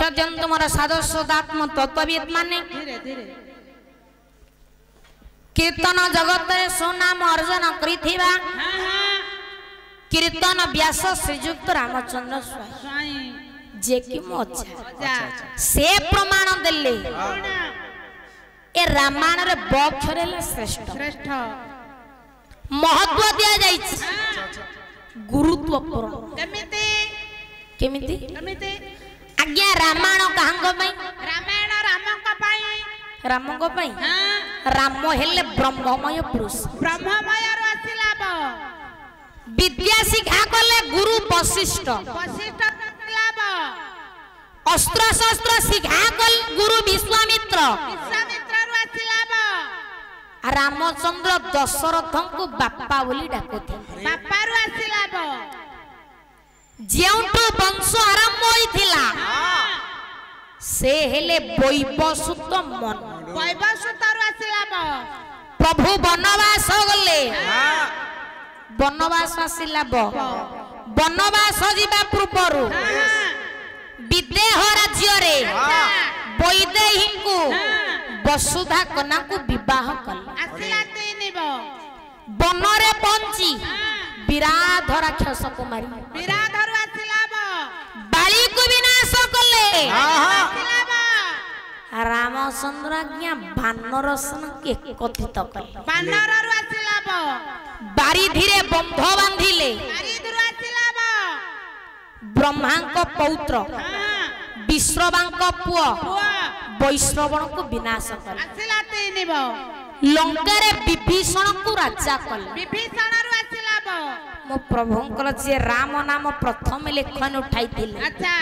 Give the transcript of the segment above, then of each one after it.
ध्यान दियंतु मोर साधु सदात्म तत्वविद माने धीरे धीरे कीर्तन जगत रे सुनाम अर्जन करिथिबा कीर्तन व्यास श्रीयुक्त रामचंद्र स्वाई जे कि मोजा से प्रमाण देले ए रामायण रे बक्षर श्रेष्ठ श्रेष्ठ महत्व दिया जाई गुरुत्वपूर्ण केमिति केमिति केमिति आज्ञा रामायण काहंग पई रामायण रामଙ୍କ ପାଇଁ रामଙ୍କ पई राम हेले ब्रह्ममय पुरुष ब्रह्ममय रो आसिलाब विद्या शिक्षा कले गुरु वशिष्ठ वशिष्ठ आसिलाब अस्त्र शस्त्र शिक्षा कल गुरु विश्वामित्र विश्वामित्र रो आसिलाब रामचंद्र दशरथ को बापा बोली डाकुथे बापा रो आसिलाब जेउठु वंश आरंभ होइथिला से हेले वैवस्वत मन वैवस्वत रो आसिलाब प्रभु वनवास गले वनवास आसिला वनवास जीवा पूर्वरु विदेह राज्य रे वैदेही को वसुधा कन्या को विवाह कले आसिला तीनिब वन रे पहुंची विराध राक्षस को मारी विराधर आसिलाब बाली को विनाश कले आसिलाब रामचंद्र आज्ञा बानर सन के कथित कले बानर रो आसिलाब बारी धीरे बंध बांधिले आरिदर आसिलाब ब्रह्मा को पौत्र विश्रवा को पुआ पुआ वैश्रवण को विनाश कले आसिला तीनिब लंका रे विभीषण को राजा कले विभीषण रो आसिलाब मो प्रभुंकर जे राम नाम प्रथम लेखन उठाई थिले अच्छा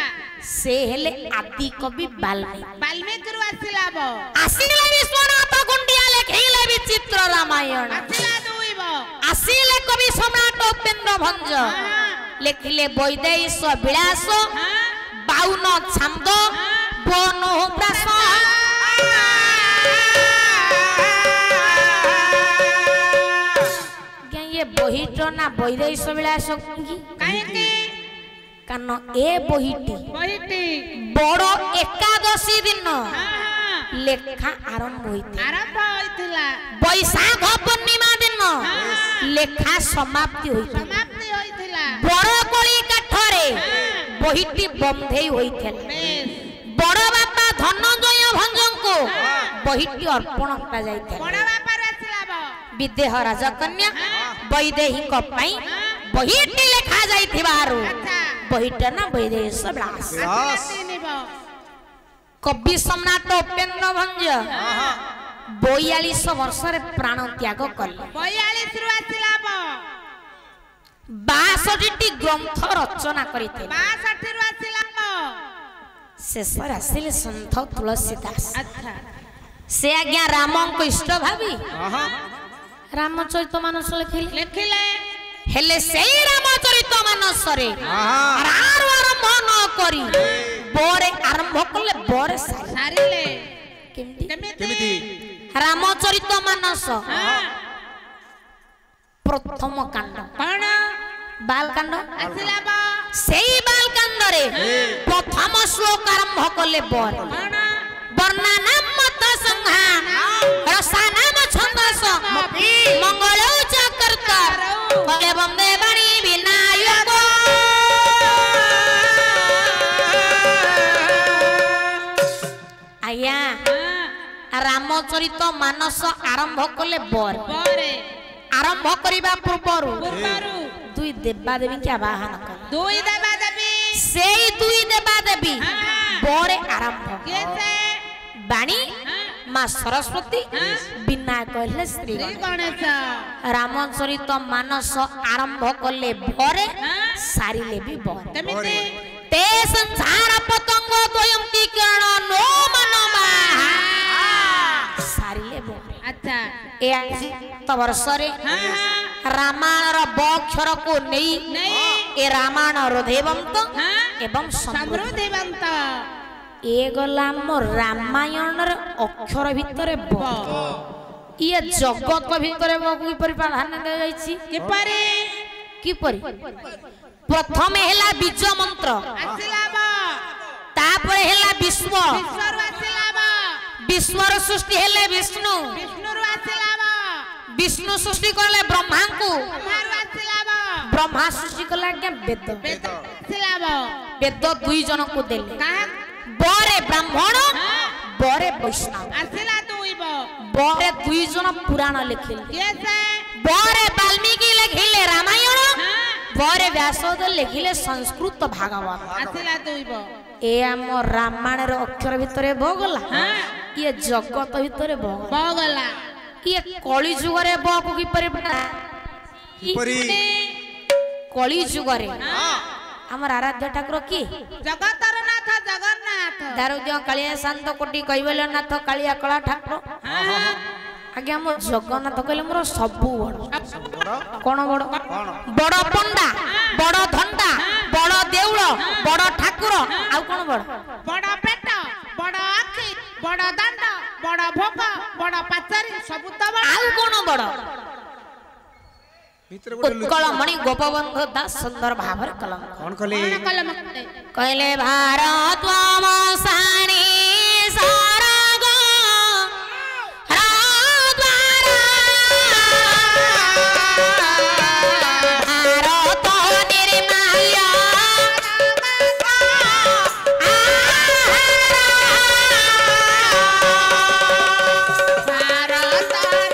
से हेले आदि कवि वाल्मीकि वाल्मीकि रो आसिलाब आसिले विश्वनाथ गुंडिया लेखिले विचित्र रामायण आसिला दुइब आसिले कवि सम्राट उपेंद्र भंज लेखिले वैदेहीश विलास 52 छंद बनो प्रास ये बहिटो ना वैदेहीश विलास की काहे के कारण ए बहिटी बहिटी बड़ एकादशी दिन लेखा आरंभ होइते आरंभ होइतिला बैशाख पूर्णिमा दिन लेखा समाप्ति होइते समाप्ति होइतिला बड़कोली काठरे बहिटी बंधेई होइथेल बेस बड़ बापा धनंजय भंजको बहिटी अर्पण करा जाइथेल बड़ बापा रो आसिलाब विदेह राजकन्या वैदेही को पई बहिटी लेखा जाइथिबारु अच्छा बहिटा ना वैदेहीश विलास आसिला तीनिब कवि सम्राट उपेंद्र भंज 42 वर्ष रे प्राण त्याग कले 42 रो आसिलाब 62टी ग्रंथ रचना करिथे 62 रो आसिलाब शेष आसिले संत तुलसीदास अच्छा से आज्ञा राम को इष्ट भावी रामचरित मानस लिखिले लिखिले हेले सेई रामचरित मानस रे आर मन करी बोरे आरंभ कले बोरे सारिले केमती केमिति रामचरित मानस प्रथम कांड कोन बालकांड आसिलाब सेई बालकांड रे प्रथम श्लोक आरंभ कले बोर कोन वर्णनम मत संहान रसानाम छंदस मंगलौ च कर्ता कले वंदे बणी विनायक आया रामचरित मानस आरंभ कले बोर बरे आरंभ करिबा पूर्वरु पूर्वरु दुई देवादेवी के आवाहन कले दुई देवा देवी सेई दुई देवादेवी बोरे आरंभ केसे बाणी मां सरस्वती विनायक कहले श्री गणेश रामचरित मानस आरंभ कले भरे सारिले भी भरे केमिति ते संसार पतंग द्वयंती किरण नो मनवा सारिले भरे अच्छा ए आसी तो वर्षरे रामायण बक्षर को नहीं ए रामायण हृदयवंत एवं समृद्धिवंत ए गला मो रामायण अक्षर भितर ये जगत भितर किपरि प्राधान्य दिया जायछि किपरि किपरि प्रथम हेला बीज मंत्र आसिलाब ता ତାପରେ ହେଲା ବିଶ୍ୱ ବିଶ୍ୱରୁ ଆସିଲା ବ ବିଶ୍ୱର ସୃଷ୍ଟି ହେଲେ ବିଷ୍ଣୁ ବିଷ୍ଣୁରୁ ଆସିଲା ବ ବିଷ୍ଣୁ ସୃଷ୍ଟି କଲେ ବ୍ରହ୍ମାଙ୍କୁ ବ୍ରହ୍ମାରୁ ଆସିଲା ବ ବ୍ରହ୍ମା ସୃଷ୍ଟି କଲେ ଆଜ୍ଞା ବେଦ ବେଦ ଆସିଲା ବ ବେଦ ଦୁଇ ଜଣଙ୍କୁ ଦେଲେ କାହା ବରେ ବ୍ରାହ୍ମଣ ବରେ ବୈଷ୍ଣବ ଆସିଲା ଦୁଇ ବ ବରେ ଦୁଇ ଜଣ ପୁରାଣ ଲେଖିଲେ କିଏ ସେ ବରେ ବାଲ୍ମୀକି ଲେଖିଲେ ରାମାୟଣ ବରେ ବ୍ୟାସଦେବ ଲେଖିଲେ ସଂସ୍କୃତ ଭାଗବତ ଆସିଲା ଦୁଇ ବ ଏ ଆମ ରାମାୟଣର ଅକ୍ଷର ଭିତରେ ବଗଲା ଇଏ ଜଗତ ଭିତରେ ବଗଲା ବ ଗଲା ଇଏ କଳି ଯୁଗରେ ବକୁ କିପରି କିପରି କଳି ଯୁଗରେ ଆମର ଆରାଧ୍ୟ ଠାକୁର କିଏ ଜଗତର ନାଥ ଜଗନ୍ନାଥ ଦାରୁଦ୍ୟ କାଳିଆ ଶାନ୍ତ କୋଟି କୈବଲ୍ୟନାଥ କାଳିଆ କଳା ଠାକୁର ଆଜ୍ଞା ମୋ ଜଗନ୍ନାଥ କହିଲେ ମୋର ସବୁ ବଡ କଣ ବଡ ବଡ ପଣ୍ଡା ବଡ ଧଣ୍ଡା ବଡ ଦେଉଳ ବଡ ଠାକୁର ଆଉ କଣ ବଡ ବଡ ପେଟ ବଡ ଆଖି ବଡ ଦାଣ୍ଡ ବଡ ଭୋଗ ବଡ ପାଚେରୀ ସବୁ ତ ବଡ ଆଉ କଣ ବଡ ଭିତରେ ଗୋଟେ ଉତ୍କଳମଣି ଗୋପବନ୍ଧୁ ଦାସ ସୁନ୍ଦର ଭାବରେ କଲମ କଣ କଲେ କଣ କଲମ କଲେ କହିଲେ ଭାରତ ସାଣୀ ସାରଗ ଭାରତ ନିର୍ମାଲ୍ୟ ଭାରତ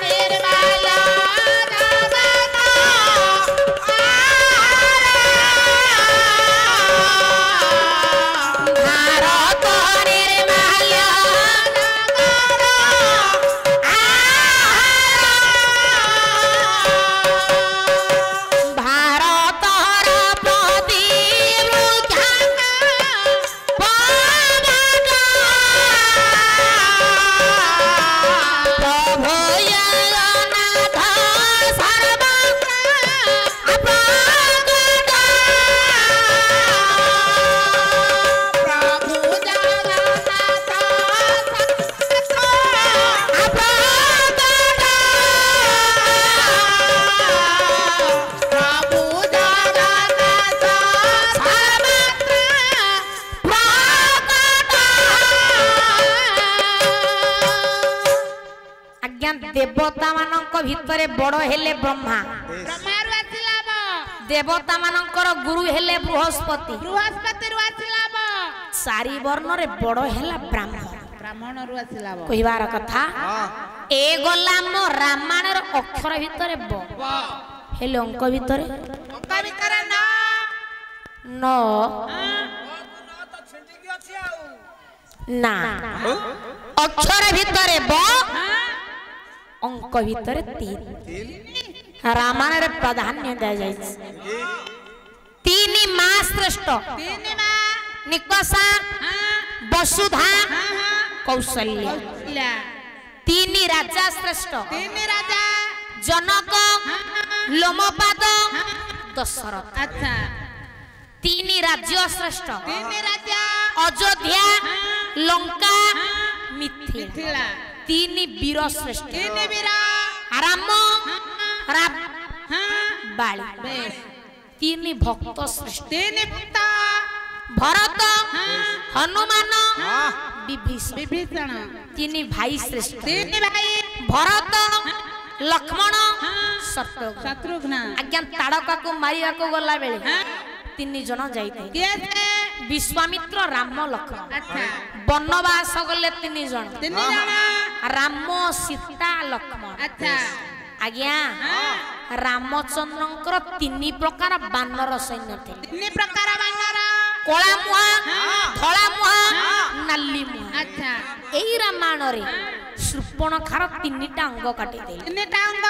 ନିର୍ମଳ ଭାରତ ନିର୍ମାଲ୍ୟ ଭାରତର ପ୍ରତି ପ୍ରଭୁ ଜଗନ୍ନାଥ ସର୍ବ ପ୍ରଭୁ ଜଗନ୍ନାଥ ପ୍ରଭୁ ଜଗନ୍ନାଥ ଆଜ୍ଞା ଦେବତା ମାନଙ୍କ ଭିତରେ ବଡ ହେଲେ ବ୍ରହ୍ମା ବ୍ରହ୍ମାରୁ ଆସିଲା ବ ଦେବତା ମାନଙ୍କର ଗୁରୁ ହେଲେ ବୃହସ୍ପତି ବୃହସ୍ପତିରୁ ଆସିଲା ବ ଚାରି ବର୍ଣ୍ଣରେ ବଡ ହେଲା ବ୍ରାହ୍ମଣ ବ୍ରାହ୍ମଣରୁ ଆସିଲା ବ କହିବାର କଥା ଏ ଗଲା ଆମ ରାମାୟଣର ଅକ୍ଷର ଭିତରେ ବ ହେଲେ ଅଙ୍କ ଭିତରେ ଅଙ୍କ ଭିତରେ ନ ନା ଅକ୍ଷର ଭିତରେ ବ ଅଙ୍କ ଭିତରେ ତିନି ରାମାୟଣରେ ପ୍ରାଧାନ୍ୟ ଦିଆଯାଇଛି ତିନି ମା ଶ୍ରେଷ୍ଠ ତିନି ମା ନିକଷା ବସୁଧା କୌଶଲ୍ୟ ଥିଲା ତିନି ରାଜା ଶ୍ରେଷ୍ଠ ତିନି ରାଜା ଜନକ ଲୋମପାଦ ଦଶରଥ ଆଚ୍ଛା ତିନି ରାଜ୍ୟ ଶ୍ରେଷ୍ଠ ତିନି ରାଜା ଅଯୋଧ୍ୟା ଲଙ୍କା ମିଥିଳା ଥିଲା ତିନି ବୀର ଶ୍ରେଷ୍ଠ ତିନି ବୀର ରାମ ବାଳି ବେଶ ତିନି ଭକ୍ତ ଶ୍ରେଷ୍ଠ ତିନି ଭକ୍ତ ଭରତ ହନୁମାନ ବିଭୀଷଣ ବିଭୀଷଣ ତିନି ଭାଇ ଶ୍ରେଷ୍ଠ ତିନି ଭାଇ ଭରତ ଲକ୍ଷ୍ମଣ ଶତ୍ରୁଘ୍ନ ଶତ୍ରୁଘ୍ନ ଆଜ୍ଞା ତାଡକାକୁ ମାରିବାକୁ ଗଲା ବେଳେ ତିନି ଜଣ ଯାଇଥିଲେ କିଏ ସେ ବିଶ୍ୱାମିତ୍ର ରାମ ଲକ୍ଷ୍ମଣ ଆଚ୍ଛା ବନବାସ ଗଲେ ତିନି ଜଣ ତିନି ଜଣ ରାମ ସୀତା ଲକ୍ଷ୍ମଣ ଆଚ୍ଛା ଆଜ୍ଞା ରାମଚନ୍ଦ୍ରଙ୍କର ତିନି ପ୍ରକାର ବାନର ସୈନ୍ୟ ଥିଲେ ତିନି ପ୍ରକାର ବାନର କଳା ମୁହାଁ ଧଳା ମୁହାଁ ନାଲି ମୁହାଁ ଆଚ୍ଛା ଏଇ ରାମାୟଣରେ ଶୂର୍ପଣଖାର ତିନିଟା ଅଙ୍ଗ କାଟିଦେଲେ ତିନିଟା ଅଙ୍ଗ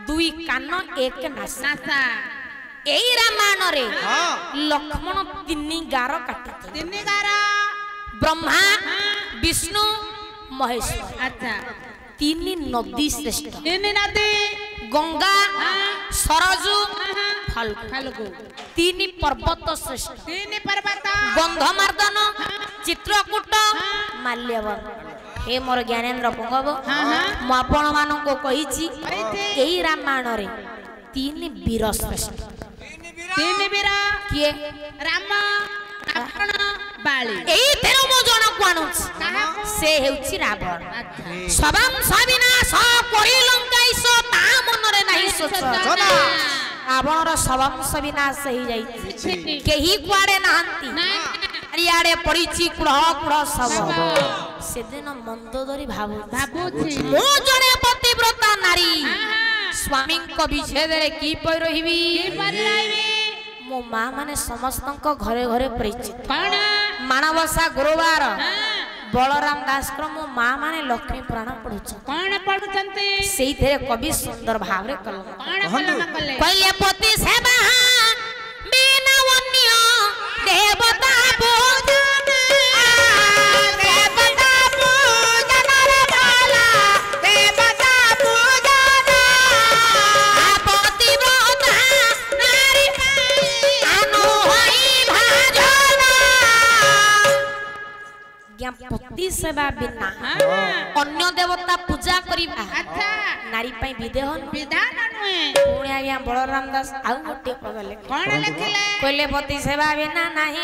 ଦୁଇ କାନ ଏକ ନାସ ନାସା ଏଇ ରାମାୟଣରେ ଲକ୍ଷ୍ମଣ ତିନି ଗାର କାଟିଥିଲେ ତିନି ଗାର ବ୍ରହ୍ମା ବିଷ୍ଣୁ ମହେଶ୍ୱର ଆଚ୍ଛା ତିନି ନଦୀ ଶ୍ରେଷ୍ଠ ତିନି ନଦୀ ଗଙ୍ଗା ସରଜୁ ଫାଲ୍ଗୁ ଫାଲ୍ଗୁ ତିନି ପର୍ବତ ଶ୍ରେଷ୍ଠ ତିନି ପର୍ବତ ଗନ୍ଧମାର୍ଦ୍ଦନ ଚିତ୍ରକୂଟ ମାଲ୍ୟବନ हे मोर ज्ञानेन्द्र पुंगव मु आपण मानक कहिछि एही रामायण रे तीन वीर श्रेष्ठ तीन वीर किए राम लक्ष्मण ବାଳି ଏଇ ତେର ମୋ ଜଣକୁ ଆଣୁଛି କାହାକୁ ସେ ହେଉଛି ରାବଣ ଆଚ୍ଛା ସବାଂ ସବିନାଶ କରି ଲଙ୍କାଇଶ ତା ମନରେ ନାହିଁ ଶୋଚ ରାବଣର ସବଂଶ ବିନାଶ ହେଇଯାଇଛି କେହି କୁଆଡେ ନାହାନ୍ତି ଚାରିଆଡେ ପଡିଛି କୁଢ଼ କୁଢ଼ ଶବ ସେଦିନ ମନ୍ଦୋଦରୀ ଭାବୁଛି ମୁଁ ଜଣେ ପତିବ୍ରତା ନାରୀ ସ୍ୱାମୀଙ୍କ ବିଚ୍ଛେଦରେ କିପରି ରହିବି ମୋ ମା ମାନେ ସମସ୍ତଙ୍କ ଘରେ ଘରେ ପରିଚିତ କଣ ମାଣବସା ଗୁରୁବାର ବଳରାମ ଦାସଙ୍କର ମୋ ମା ମାନେ ଲକ୍ଷ୍ମୀ ପୁରାଣ ପଢୁଛନ୍ତି କଣ ପଢୁଛନ୍ତି ସେଇଥିରେ କବି ସୁନ୍ଦର ଭାବରେ କଲମ କଣ କଲମ କଲେ କହିଲେ ପତି ସେବା ବିନା ଅନ୍ୟ ଦେବତା ପୂଜନ ଦେବତା ପୂଜନର ବାଲା ଦେବତା ପୂଜନ ପତିବ୍ରତା ନାରୀ ଆନୁ ହୋଇ ଭାଜନ ପତି ସେବା ବିନା ଅନ୍ୟ ଦେବତା ପୂଜା କରିବା ଆଚ୍ଛା ନାରୀ ପାଇଁ ବିଦେହ ବିଧାନ ନୁହେଁ ପୁଣି ଆଜ୍ଞା ବଳରାମ ଦାସ ଆଉ ଗୋଟିଏ ପଦ ଲେଖିଲେ କଣ ଲେଖିଲେ କହିଲେ ପତି ସେବା ବିନା ନାହିଁ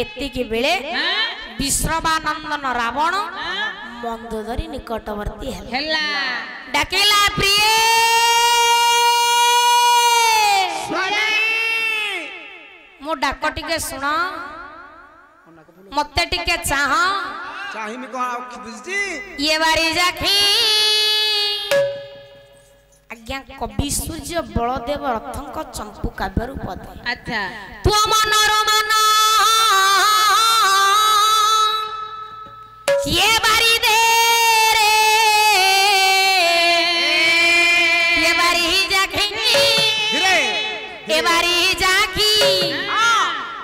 ଏତିକି ବେଳେ ବିଶ୍ରବାନନ୍ଦନ ରାବଣ ମନ୍ଦୋଦରୀ ନିକଟବର୍ତ୍ତୀ ହେଲା ଡାକିଲା ପ୍ରିୟ ମୋ ଡାକ ଟିକେ ଶୁଣ ମତେ ଟିକେ ଚାହ ଚାହିଁବି କଣ ଆଉ କି ବୁଝିଛି ଇଏ ବାରି ଯାଖି ଆଜ୍ଞା କବି ସୂର୍ଯ୍ୟ ବଳଦେବ ରଥଙ୍କ ଚମ୍ପୁ କାବ୍ୟରୁ ପଦ ଆଚ୍ଛା ତୁମ ମନର ମନ ये बारी दे रे ये बारी जाखी ये बारी जाखी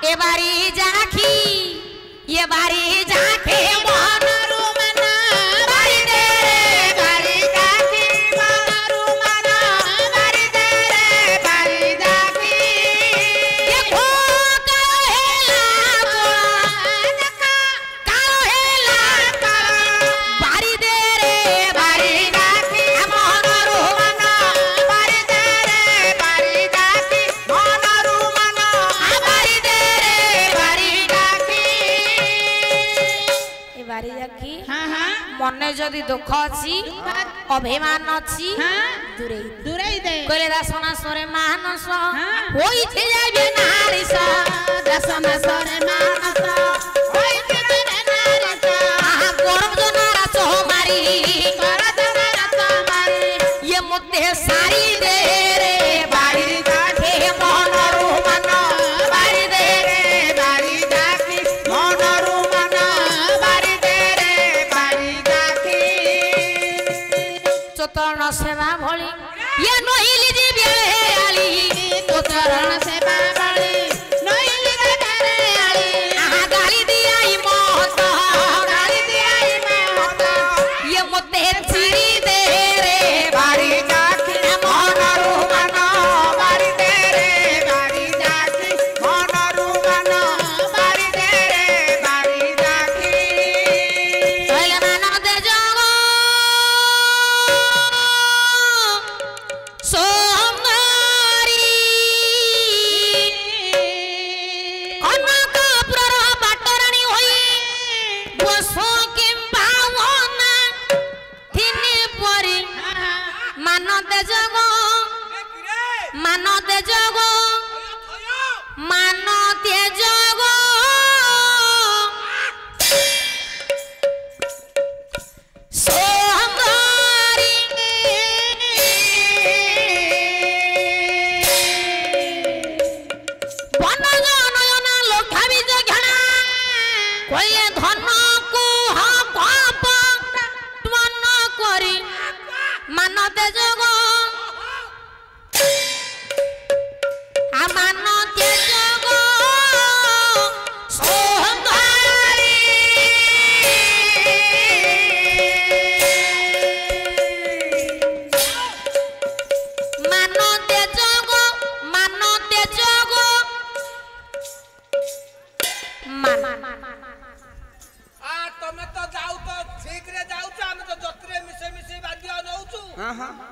ये बारी जाखी ये बारी जाखे मनरु मना बारी दे रे बारी जाखी मनरु मना बारी दे रे बारी जाखी ये खो कहेला बारी दे रे बारी जाखी मनरु मना बारी दे रे बारी जाखी मनरु मना बारी दे रे बारी जाखी ए बारी जाखी हां हां मने जदि दुख अछि अभिमान अछि दूरेई दूरेई दे कहले दासना सरे मानस होई थे जाबे नारिस दासना सरे मानस होई थे जाबे नारिस आहा गरम जनारा चह मारी गरम जनारा चह मारी ये मते सारी दे रे बारी जाखे मनरु मन बारी दे रे बारी जाखी मनरु मन बारी दे रे बारी जाखी चतरण सेवा भली ये नहिली जी बेले आली तो चरण सेवा भली नहिली रे बेले आली आहा गाली दियाई मोहत गाली दियाई मोहत ये मते चिरी दे रे बारी जाखी मनरु मन बारी दे रे बारी जाखी मनरु मन बारी दे रे बारी जाखी कहले मानव दे जगो सोमरी कनक प्रर बाटराणी होई बसो किंबा वना थिनि परी मानते जगो मानते जगो मानते जगो सोमरी बन जनयना लोखाबी जघना कहले धन को पाप मन करी ମାନ ତେଜଗୋ ମାନ ତେଜଗୋ ମାନ ତମେ ତ ଯାଉ ତ ଠିକ ରେ ଯାଉଛ ଆମେ ତ ଜତ୍ରେ ମିଶେଇ ବାନ୍ଧିଆ ନଉଛୁ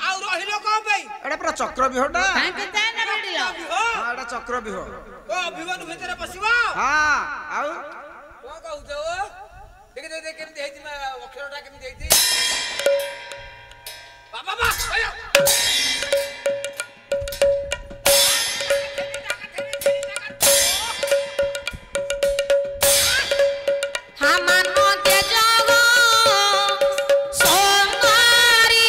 ଆଉ ରହିଲ କଣ ପାଇଁ ଏଟା ପୁରା ଚକ୍ର ବିହଟା କାହିଁକି ଯାଇନା ଭିଡ଼ିଲ? ଏଟା ଚକ୍ର ବିହ ଓ ଅଭିମାନ ଭିତରେ ବସିବ ହଁ ଆଉ କଣ କହୁଛ ଦେଖି ଦେଖି କେମିତି ହେଇଛି ଅକ୍ଷରଟା କେମିତି ହେଇଛି ବାବା ବା हा ମାନ ତେଜଗୋ ସୋମାରି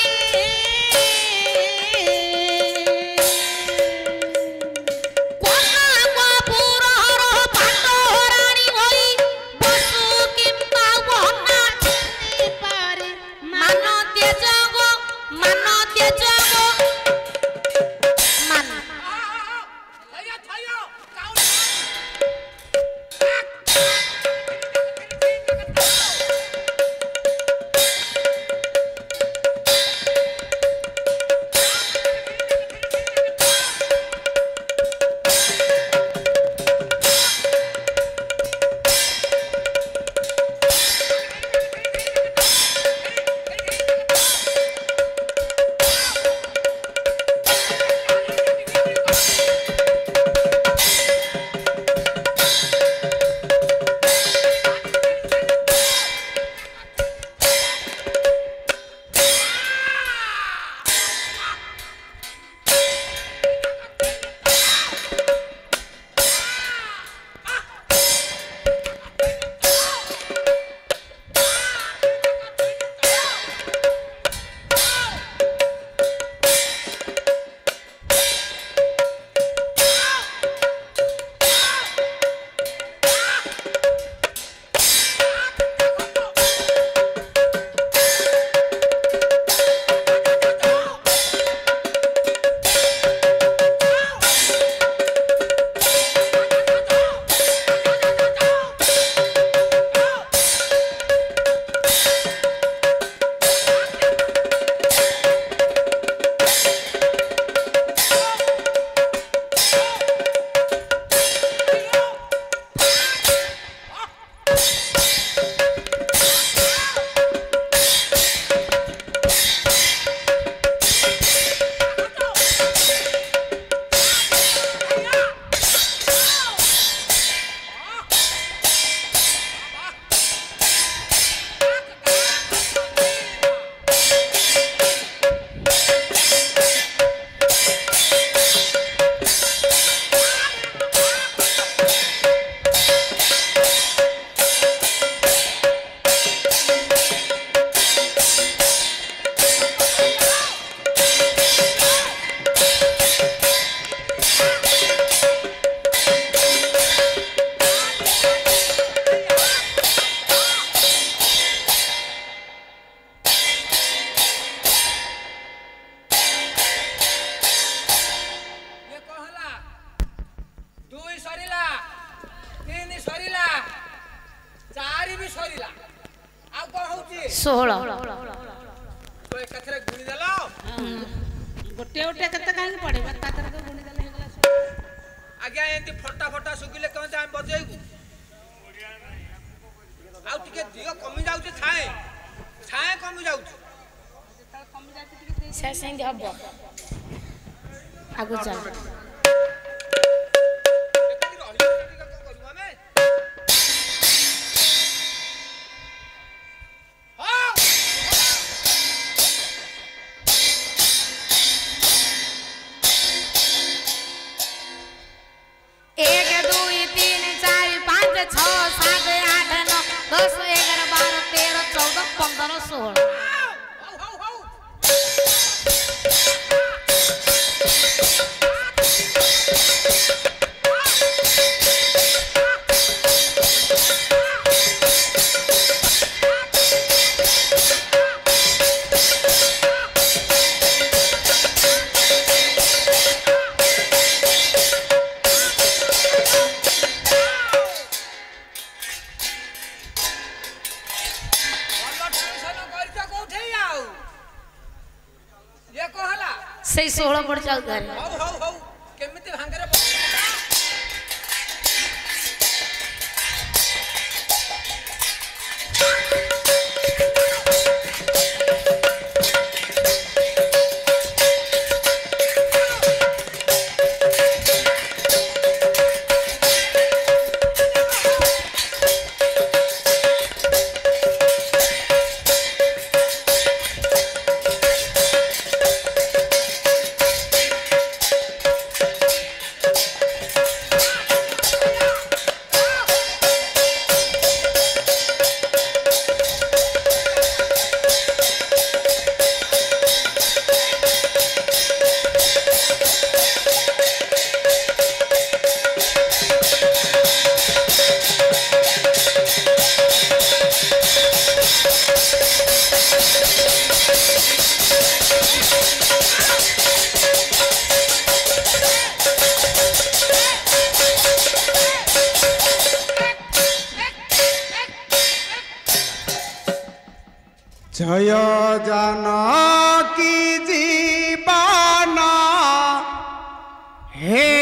କୋନା କପୁରର ପାଟରାଣୀ ହୋଇ ବସୁ କିମ୍ବା ବନା ପାରି ମାନ ତେଜଗୋ ମାନ ତେଜଗୋ ମାନ ଷୋହଳ ଏକାଥରେ ଗୁଣି ଦେଲ ଗୋଟିଏ ଗୋଟିଏ କେତେ କାହିଁକି ପଡିବ ତା ଦେହରେ ଗୁଣି ଦେଲେ ହେଇଗଲା ଆଜ୍ଞା ଏମିତି ଫଟା ଫଟା ଶୁଖିଲେ କେମିତି ଆମେ ବଜେଇବୁ ଆଉ ଟିକେ ଦିଅ କମି ଯାଉଛି ଛାଏ ଛାଏ କମି ଯାଉଛି ସେ ସେମିତି ହବ ଆଗକୁ ଚାଲ ଭଲ ଟ୍ୟୁସନ କରିଛ 16 ପଡି ଚାଲୁଥାଏ ହଉ ହଉ ହଉ କେମିତି ଭାଙ୍ଗରେ জয় জানকী জীবন হে